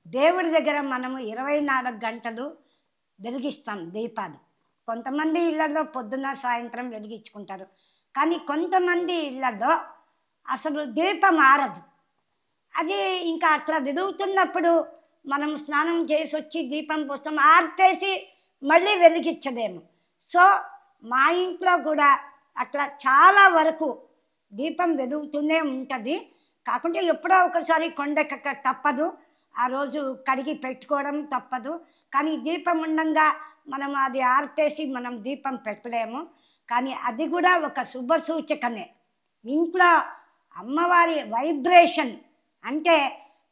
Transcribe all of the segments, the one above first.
దేవుడి దగ్గర మనము 24 గంటలు వెలిగిస్తాం దీపాలు. కొంతమంది ఇళ్లలో పొద్దున్న సాయంత్రం వెలిగించుకుంటారు. కానీ కొంతమంది ఇళ్లలో అసలు దీపం ఆరదు. అది ఇంకా అట్లా వెలుగుతున్నప్పుడు మనం స్నానం చేసి వచ్చి దీపం పోస్తాం, ఆర్పేసి మళ్ళీ వెలిగించలేము. సో మా ఇంట్లో కూడా అట్లా చాలా వరకు దీపం వెలుగుతూనే ఉంటుంది. కాకుంటే ఎప్పుడో ఒకసారి కొండెక్క తప్పదు, ఆ రోజు కడిగి పెట్టుకోవడం తప్పదు. కానీ దీపం ఉండంగా మనం అది ఆర్పేసి మనం దీపం పెట్టలేము. కానీ అది కూడా ఒక శుభ సూచకనే. ఇంట్లో అమ్మవారి వైబ్రేషన్ అంటే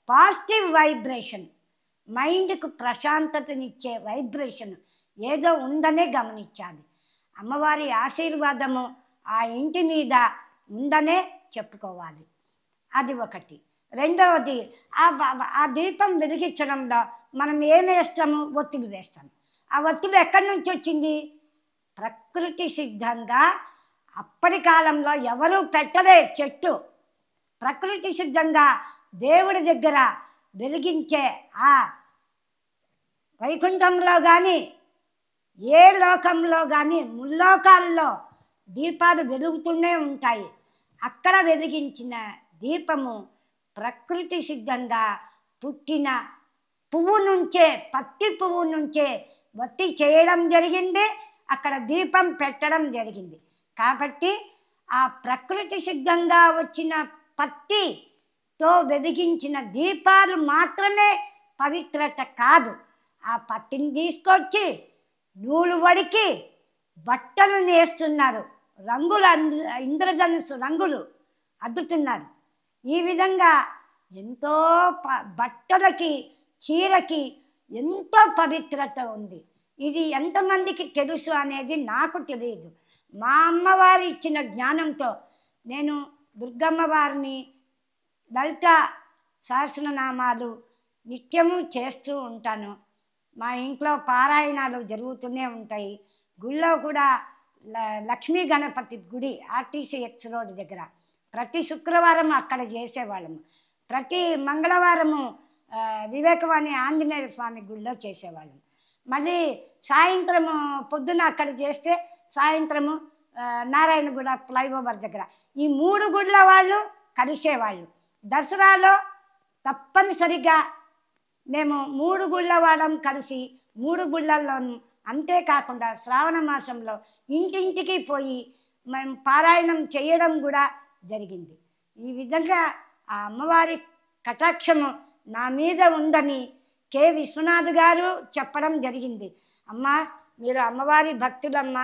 పాజిటివ్ వైబ్రేషన్, మైండ్కు ప్రశాంతతనిచ్చే వైబ్రేషన్ ఏదో ఉందనే గమనించాలి. అమ్మవారి ఆశీర్వాదము ఆ ఇంటి మీద ఉందనే చెప్పుకోవాలి. అది ఒకటి. రెండవది, ఆ దీపం వెలిగించడంలో మనం ఏం వేస్తాము? ఒత్తిడి వేస్తాము. ఆ ఒత్తిడి ఎక్కడి నుంచి వచ్చింది? ప్రకృతి సిద్ధంగా అప్పటి కాలంలో ఎవరూ పెట్టలే చెట్టు. ప్రకృతి సిద్ధంగా దేవుడి దగ్గర వెలిగించే ఆ వైకుంఠంలో కానీ ఏ లోకంలో కానీ ముల్లోకాల్లో దీపాలు వెలుగుతూనే ఉంటాయి. అక్కడ వెలిగించిన దీపము ప్రకృతి సిద్ధంగా పుట్టిన పువ్వు నుంచే, పత్తి పువ్వు నుంచే ఒత్తి చేయడం జరిగింది, అక్కడ దీపం పెట్టడం జరిగింది. కాబట్టి ఆ ప్రకృతి సిద్ధంగా వచ్చిన పత్తితో వెలిగించిన దీపాలు మాత్రమే పవిత్రత కాదు. ఆ పత్తిని తీసుకొచ్చి నూలు వడికి బట్టలు నేస్తున్నారు, రంగులు ఇంద్రధనుసు రంగులు అద్దుతున్నారు. ఈ విధంగా ఎంతో బట్టలకి, చీరకి ఎంతో పవిత్రత ఉంది. ఇది ఎంతమందికి తెలుసు అనేది నాకు తెలియదు. మా అమ్మవారు ఇచ్చిన జ్ఞానంతో నేను దుర్గమ్మ వారిని లలిత సహస్రనామాలు నిత్యము చేస్తూ ఉంటాను. మా ఇంట్లో పారాయణాలు జరుగుతూనే ఉంటాయి. గుళ్ళో కూడా లక్ష్మీ గణపతి గుడి ఆర్టీసీ ఎక్స్ రోడ్ దగ్గర ప్రతి శుక్రవారం అక్కడ చేసేవాళ్ళము. ప్రతి మంగళవారము వివేకవాణి ఆంజనేయ స్వామి గుడిలో చేసేవాళ్ళము. మళ్ళీ సాయంత్రము పొద్దున అక్కడ చేస్తే సాయంత్రము నారాయణగూడ ఫ్లైఓవర్ దగ్గర ఈ 3 గుళ్ళ వాళ్ళు కలిసేవాళ్ళు. దసరాలో తప్పనిసరిగా మేము 3 గుళ్ళ వాళ్ళం కలిసి 3 గుళ్ళల్లోనూ, అంతేకాకుండా శ్రావణ మాసంలో ఇంటింటికి పోయి మేము పారాయణం చేయడం కూడా జరిగింది. ఈ విధంగా ఆ అమ్మవారి కటాక్షము నా మీద ఉందని కె విశ్వనాథ్ గారు చెప్పడం జరిగింది. అమ్మ, మీరు అమ్మవారి భక్తులమ్మ,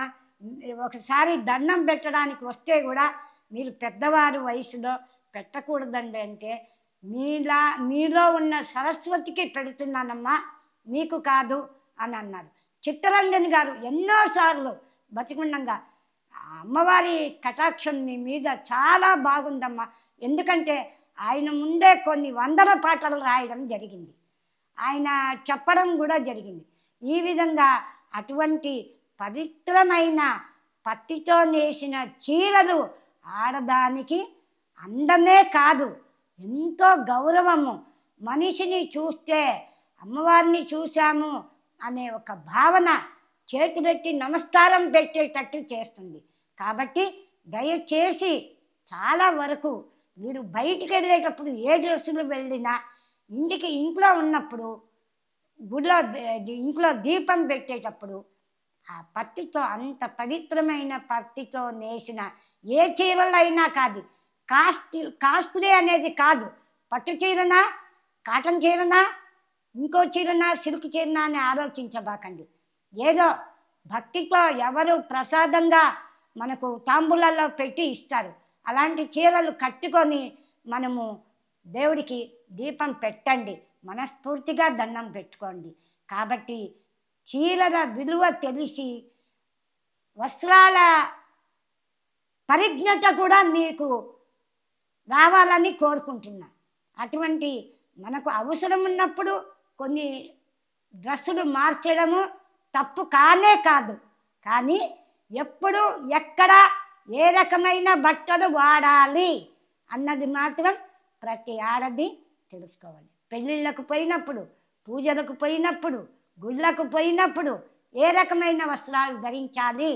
ఒకసారి దండం పెట్టడానికి వస్తే కూడా మీరు పెద్దవారు వయసులో పెట్టకూడదండి అంటే, నీలో ఉన్న సరస్వతికి పెడుతున్నానమ్మా, నీకు కాదు అని అన్నారు. చిత్తరంజన్ గారు ఎన్నోసార్లు బతికుండంగా అమ్మవారి కటాక్షం నీ మీద చాలా బాగుందమ్మా, ఎందుకంటే ఆయన ముందే కొన్ని 100 పాటలు రాయడం జరిగింది, ఆయన చెప్పడం కూడా జరిగింది. ఈ విధంగా అటువంటి పవిత్రమైన పత్తితో నేసిన చీరలు ఆడదానికి అందమే కాదు, ఎంతో గౌరవము. మనిషిని చూస్తే అమ్మవారిని చూశాము అనే ఒక భావన చేతులెత్తి నమస్కారం పెట్టేటట్టు చేస్తుంది. కాబట్టి దయచేసి చాలా వరకు మీరు బయటికి వెళ్ళేటప్పుడు ఏ డ్రెస్సులు వెళ్ళినా, ఇంట్లో ఉన్నప్పుడు ఇంట్లో దీపం పెట్టేటప్పుడు ఆ పత్తితో, అంత పవిత్రమైన పత్తితో నేసిన ఏ చీరలైనా కాదు, కాస్ట్లీ అనేది కాదు, పట్టు చీరనా, కాటన్ చీరనా, ఇంకో చీరనా, సిల్క్ చీరనా అని ఆలోచించబాకండి. ఏదో భక్తితో ఎవరు ప్రసాదంగా మనకు తాంబూలాల్లో పెట్టి ఇస్తారు, అలాంటి చీరలు కట్టుకొని మనము దేవుడికి దీపం పెట్టండి, మనస్ఫూర్తిగా దండం పెట్టుకోండి. కాబట్టి చీరల విలువ తెలిసి వస్త్రాల పరిజ్ఞత కూడా మీకు రావాలని కోరుకుంటున్నా. అటువంటి మనకు అవసరం ఉన్నప్పుడు కొన్ని డ్రెస్సులు మార్చడము తప్పు కానే కాదు. కానీ ఎప్పుడు ఎక్కడ ఏ రకమైన బట్టలు వాడాలి అన్నది మాత్రం ప్రతి ఆడది తెలుసుకోవాలి. పెళ్ళిళ్ళకు పోయినప్పుడు పూజలకు పోయినప్పుడు, గుళ్ళకు పోయినప్పుడు ఏ రకమైన వస్త్రాలు ధరించాలి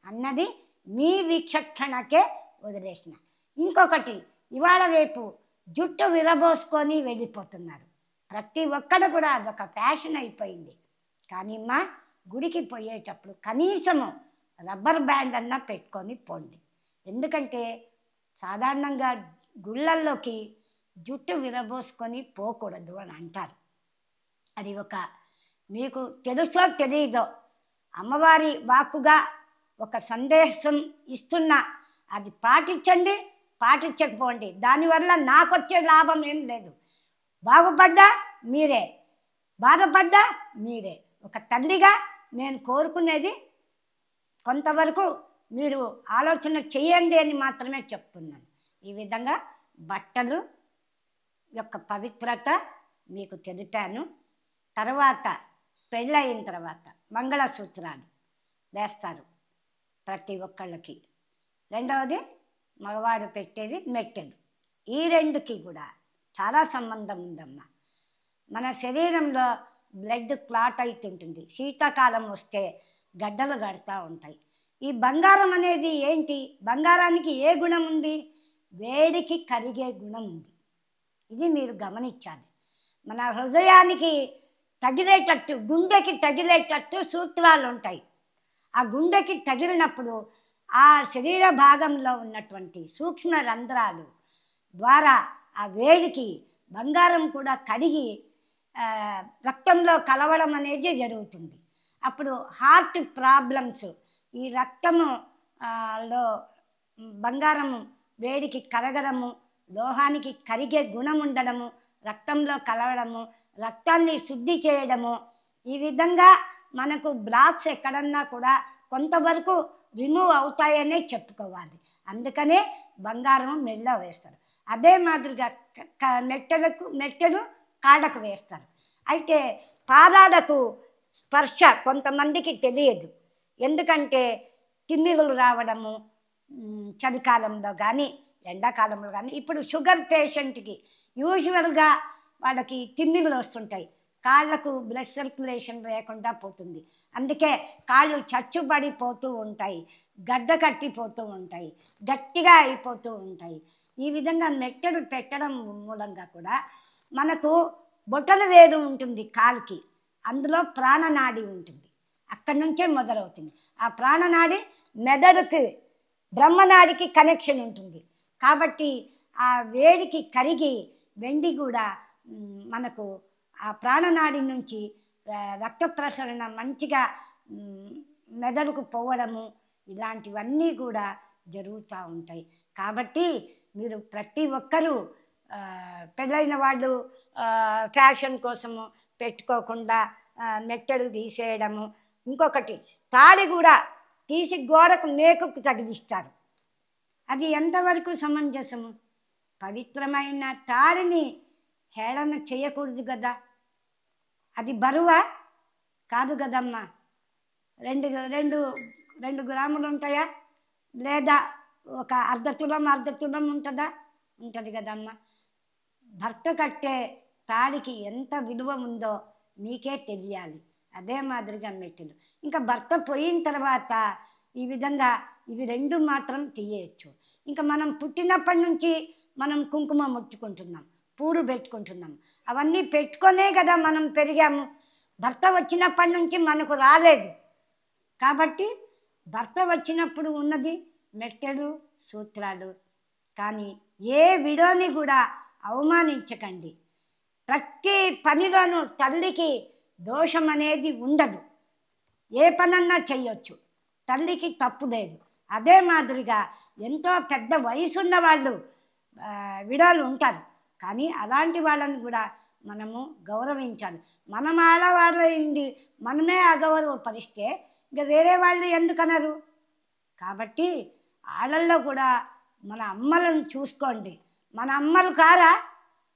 అన్నది మీ విచక్షణకే వదిలేసిన. ఇంకొకటి, ఇవాళ రేపు జుట్టు విరబోసుకొని వెళ్ళిపోతున్నారు. ప్రతి ఒక్కడు కూడా అదొక ఫ్యాషన్ అయిపోయింది. కానీ మా గుడికి పోయేటప్పుడు కనీసము రబ్బర్ బ్యాండ్ అన్నా పెట్టుకొని పోండి. ఎందుకంటే సాధారణంగా గుళ్ళల్లోకి జుట్టు విరబోసుకొని పోకూడదు అని అంటారు. అది ఒక మీకు తెలుసో తెలియదో అమ్మవారి వాక్కుగా ఒక సందేశం ఇస్తున్నా, అది పాటించండి, పాటించకపోండి. దానివల్ల నాకు వచ్చే లాభం ఏం లేదు. బాగుపడ్డా మీరే, బాధపడ్డా మీరే. ఒక తల్లిగా నేను కోరుకునేది కొంతవరకు మీరు ఆలోచన చేయండి అని మాత్రమే చెప్తున్నాను. ఈ విధంగా బట్టలు యొక్క పవిత్రత మీకు తెలిపాను. తర్వాత పెళ్ళయిన తర్వాత మంగళసూత్రాలు వేస్తారు ప్రతి ఒక్కళ్ళకి. రెండవది మగవాడు పెట్టేది మెట్టెలు. ఈ రెండుకి కూడా చాలా సంబంధం ఉందమ్మా. మన శరీరంలో బ్లడ్ క్లాట్ అవుతుంటుంది, శీతాకాలం వస్తే గడ్డలు కడుతూ ఉంటాయి. ఈ బంగారం అనేది ఏంటి? బంగారానికి ఏ గుణం ఉంది? వేడికి కరిగే గుణం ఉంది. ఇది మీరు గమనించాలి. మన హృదయానికి తగిలేటట్టు, గుండెకి తగిలేటట్టు సూత్రాలు ఉంటాయి. ఆ గుండెకి తగిలినప్పుడు ఆ శరీర భాగంలో ఉన్నటువంటి సూక్ష్మ రంధ్రాలు ద్వారా ఆ వేడికి బంగారం కూడా కరిగి రక్తంలో కలవడం అనేది జరుగుతుంది. అప్పుడు హార్ట్ ప్రాబ్లమ్స్, ఈ రక్తము లో బంగారము వేడికి కరగడము, లోహానికి కరిగే గుణం ఉండడము, రక్తంలో కలవడము, రక్తాన్ని శుద్ధి చేయడము, ఈ విధంగా మనకు బ్లాక్స్ ఎక్కడన్నా కూడా కొంతవరకు రిమూవ్ అవుతాయనే చెప్పుకోవాలి. అందుకనే బంగారం మెడలో వేస్తారు. అదే మాదిరిగా మెట్టెలు కాడకు వేస్తారు. అయితే పాదాలకు స్పర్శ కొంతమందికి తెలియదు. ఎందుకంటే తిమ్మిరులు రావడము చలికాలంలో కానీ ఎండాకాలంలో కానీ. ఇప్పుడు షుగర్ పేషెంట్కి యూజువల్గా వాళ్ళకి తిమ్మిరులు వస్తుంటాయి, కాళ్ళకు బ్లడ్ సర్క్యులేషన్ లేకుండా పోతుంది. అందుకే కాళ్ళు చచ్చుబడిపోతూ ఉంటాయి, గడ్డ కట్టిపోతూ ఉంటాయి, గట్టిగా అయిపోతూ ఉంటాయి. ఈ విధంగా మెట్టెలు పెట్టడం మూలంగా కూడా మనకు బొటన వేలు ఉంటుంది కాలుకి, అందులో ప్రాణనాడి ఉంటుంది, అక్కడి నుంచే మొదలవుతుంది. ఆ ప్రాణనాడి మెదడుకి, బ్రహ్మనాడికి కనెక్షన్ ఉంటుంది. కాబట్టి ఆ వేడికి కరిగి వెండి కూడా మనకు ఆ ప్రాణనాడి నుంచి రక్త ప్రసరణ మంచిగా మెదడుకు పోవడము, ఇలాంటివన్నీ కూడా జరుగుతూ ఉంటాయి. కాబట్టి మీరు ప్రతి ఒక్కరూ పెళ్ళైన వాళ్ళు ఫ్యాషన్ కోసము పెట్టుకోకుండా మెట్టెలు తీసేయడము. ఇంకొకటి, తాళి కూడా తీసి గోడకు మేకుకు తగిలిస్తారు. అది ఎంతవరకు సమంజసము? పవిత్రమైన తాళిని హేళన చేయకూడదు కదా. అది బరువా? కాదు కదమ్మా. రెండు గ్రాములు ఉంటాయా? లేదా ఒక అర్ధ తులం ఉంటుందా? ఉంటుంది కదమ్మా. భర్త కట్టే తాళికి ఎంత విలువ ఉందో నీకే తెలియాలి. అదే మాదిరిగా మెట్టెలు. ఇంకా భర్త పోయిన తర్వాత ఈ విధంగా ఇవి రెండు మాత్రం తీయచ్చు. ఇంకా మనం పుట్టినప్పటి నుంచి మనం కుంకుమ ముట్టుకుంటున్నాం, పూలు పెట్టుకుంటున్నాం, అవన్నీ పెట్టుకొనే కదా మనం పెరిగాము. భర్త వచ్చినప్పటి నుంచి మనకు రాలేదు. కాబట్టి భర్త వచ్చినప్పుడు ఉన్నది మెట్టెలు, సూత్రాలు. కానీ ఏ విడోని కూడా అవమానించకండి. ప్రతి పనిలోనూ తల్లికి దోషం అనేది ఉండదు. ఏ పనన్నా చెయ్యొచ్చు, తల్లికి తప్పు లేదు. అదే మాదిరిగా ఎంతో పెద్ద వయసున్న వాళ్ళు విడాలు ఉంటారు. కానీ అలాంటి వాళ్ళని కూడా మనము గౌరవించాలి. మనం ఆడవాళ్ళైంది మనమే అగౌరవపరిస్తే ఇంకా వేరే వాళ్ళు ఎందుకనరు? కాబట్టి ఆళ్ళల్లో కూడా మన అమ్మలను చూసుకోండి. మన అమ్మలు కారా,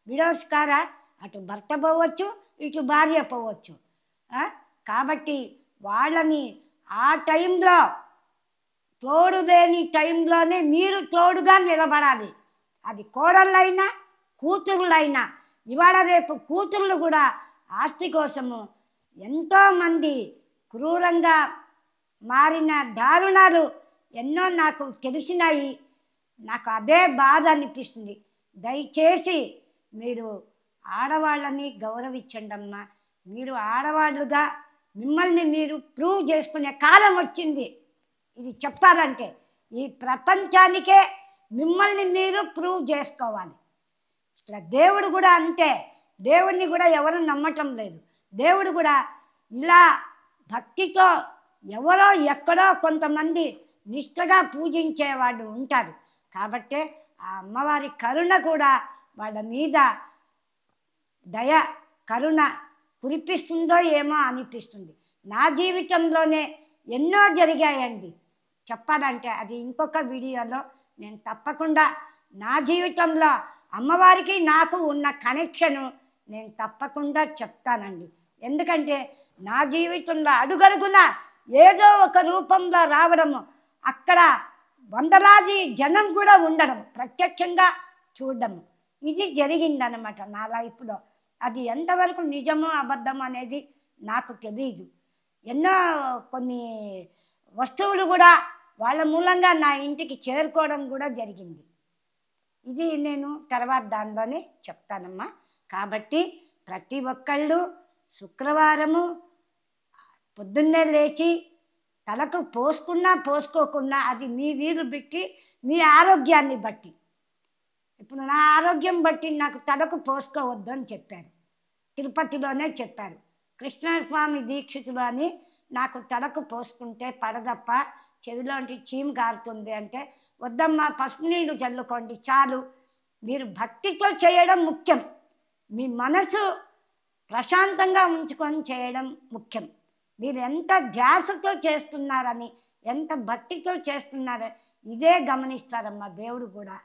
విడోస్ కారా? అటు భర్త పోవచ్చు, ఇటు భార్య పోవచ్చు. కాబట్టి వాళ్ళని ఆ టైంలో, తోడు లేని టైంలోనే మీరు తోడుగా నిలబడాలి. అది కోడళ్ళైనా కూతురులైనా. ఇవాళ రేపు కూతుర్లు కూడా ఆస్తి కోసము ఎంతోమంది క్రూరంగా మారిన దారుణాలు ఎన్నో నాకు తెలిసినాయి. నాకు అదే బాధ అనిపిస్తుంది. దయచేసి మీరు ఆడవాళ్ళని గౌరవించండి అమ్మా. మీరు ఆడవాళ్ళుగా మిమ్మల్ని మీరు ప్రూవ్ చేసుకునే కాలం వచ్చింది. ఇది చెప్పాలంటే ఈ ప్రపంచానికే మిమ్మల్ని మీరు ప్రూవ్ చేసుకోవాలి. ఇట్లా దేవుడు కూడా అంతే. దేవుడిని కూడా ఎవరు నమ్మటం లేదు. దేవుడు కూడా ఇలా భక్తితో ఎవరో ఎక్కడో కొంతమంది నిష్ఠగా పూజించేవాళ్ళు ఉంటారు. కాబట్టి ఆ అమ్మవారి కరుణ కూడా వాళ్ళ మీద దయ కరుణ కురిపిస్తుందో ఏమో అనిపిస్తుంది. నా జీవితంలోనే ఎన్నో జరిగాయండి. చెప్పాలంటే అది ఇంకొక వీడియోలో నేను తప్పకుండా నా జీవితంలో అమ్మవారికి నాకు ఉన్న కనెక్షను నేను తప్పకుండా చెప్తానండి. ఎందుకంటే నా జీవితంలో అడుగడుగున ఏదో ఒక రూపంలో రావడము, అక్కడ వందలాది జనం కూడా ఉండడం, ప్రత్యక్షంగా చూడడము, ఇది జరిగిందనమాట నా లైఫ్లో. అది ఎంతవరకు నిజమో అబద్ధమో అనేది నాకు తెలియదు. ఎన్నో కొన్ని వస్తువులు కూడా వాళ్ళ మూలంగా నా ఇంటికి చేరుకోవడం కూడా జరిగింది. ఇది నేను తర్వాత దానిలోనే చెప్తానమ్మా. కాబట్టి ప్రతి ఒక్కళ్ళు శుక్రవారము పొద్దున్నే లేచి తలకు పోసుకున్నా పోసుకోకున్నా అది నీ వీలు బట్టి, నీ ఆరోగ్యాన్ని బట్టి. ఇప్పుడు నా ఆరోగ్యం బట్టి నాకు తలకు పోసుకోవద్దు అని చెప్పారు. తిరుపతిలోనే చెప్పారు. కృష్ణస్వామి దీక్షితులు అని నాకు తలకు పోసుకుంటే పడదప్ప, చెవిలోంటి చీము కారుతుంది అంటే, వద్దమ్మా పసుపు నీళ్ళు చల్లుకోండి చాలు. మీరు భక్తితో చేయడం ముఖ్యం. మీ మనసు ప్రశాంతంగా ఉంచుకొని చేయడం ముఖ్యం. మీరు ఎంత ధ్యాసతో చేస్తున్నారని, ఎంత భక్తితో చేస్తున్నారో ఇదే గమనిస్తారమ్మా దేవుడు కూడా.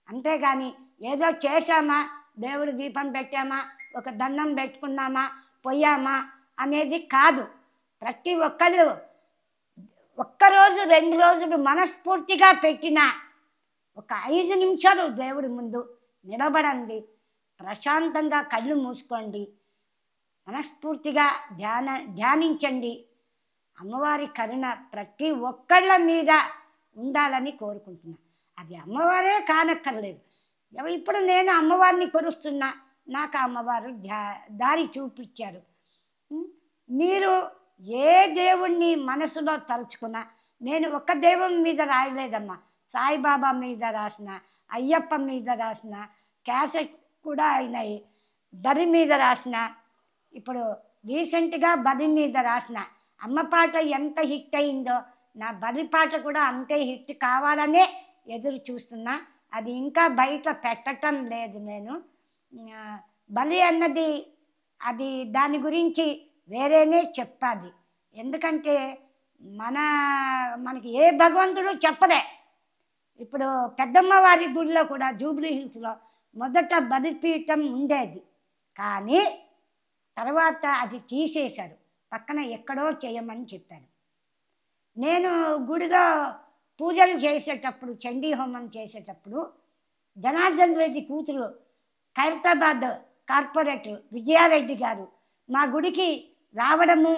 అంతేగాని ఏదో చేశామా, దేవుడు దీపం పెట్టామా, ఒక దండం పెట్టుకున్నామా, పోయామా అనేది కాదు. ప్రతి ఒక్కళ్ళు ఒక్కరోజు 2 రోజులు మనస్ఫూర్తిగా పెట్టినా ఒక 5 నిమిషాలు దేవుడి ముందు నిలబడండి. ప్రశాంతంగా కళ్ళు మూసుకోండి. మనస్ఫూర్తిగా ధ్యానించండి. అమ్మవారి కరుణ ప్రతి ఒక్కళ్ళ మీద ఉండాలని కోరుకుంటున్నా. అది అమ్మవారే కానక్కర్లేదు. ఇప్పుడు నేను అమ్మవారిని కొలుస్తున్నా, నాకు అమ్మవారు దారి చూపించారు. మీరు ఏ దేవుణ్ణి మనసులో తలుచుకున్నా, నేను ఒక దేవుని మీద రాయలేదమ్మా. సాయిబాబా మీద రాసిన, అయ్యప్ప మీద రాసిన, క్యాసెట్ కూడా అయినాయి. బరి మీద రాసిన, ఇప్పుడు రీసెంట్గా బరి మీద రాసిన. అమ్మ పాట ఎంత హిట్ అయిందో నా బరి పాట కూడా అంతే హిట్ కావాలనే ఎదురు చూస్తున్నా. అది ఇంకా బయట పెట్టడం లేదు నేను. బలి అన్నది అది దాని గురించి వేరేనే చెప్పాలి. ఎందుకంటే మనకి ఏ భగవంతుడు చెప్పలే. ఇప్పుడు పెద్దమ్మ వారి గుడిలో కూడా జూబ్లీ హిల్స్లో మొదట బలిపీఠం ఉండేది, కానీ తర్వాత అది తీసేశారు. పక్కన ఎక్కడో చేయమని చెప్పారు. నేను గుడిలో పూజలు చేసేటప్పుడు, చండీ హోమం చేసేటప్పుడు జనార్దన్ రెడ్డి కూతురు ఖైరతాబాద్ కార్పొరేటర్ విజయారెడ్డి గారు మా గుడికి రావడము,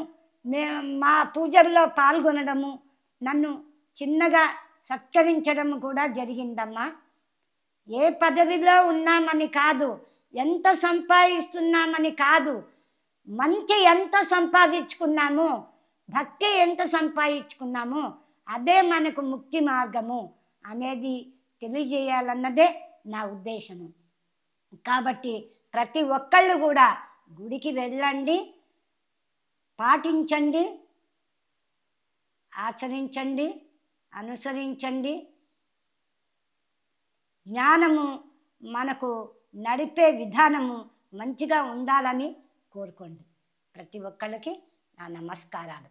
మా పూజల్లో పాల్గొనడము, నన్ను చిన్నగా సత్కరించడం కూడా జరిగిందమ్మా. ఏ పదవిలో ఉన్నామని కాదు, ఎంత సంపాదిస్తున్నామని కాదు, మంచి ఎంత సంపాదించుకున్నాము, భక్తి ఎంత సంపాదించుకున్నాము, అదే మనకు ముక్తి మార్గము అనేది తెలియజేయాలన్నదే నా ఉద్దేశము. కాబట్టి ప్రతి ఒక్కళ్ళు కూడా గుడికి వెళ్ళండి, పాటించండి, ఆచరించండి, అనుసరించండి. జ్ఞానము మనకు నడిపే విధానము మంచిగా ఉండాలని కోరుకోండి. ప్రతి ఒక్కళ్ళకి నా నమస్కారాలు.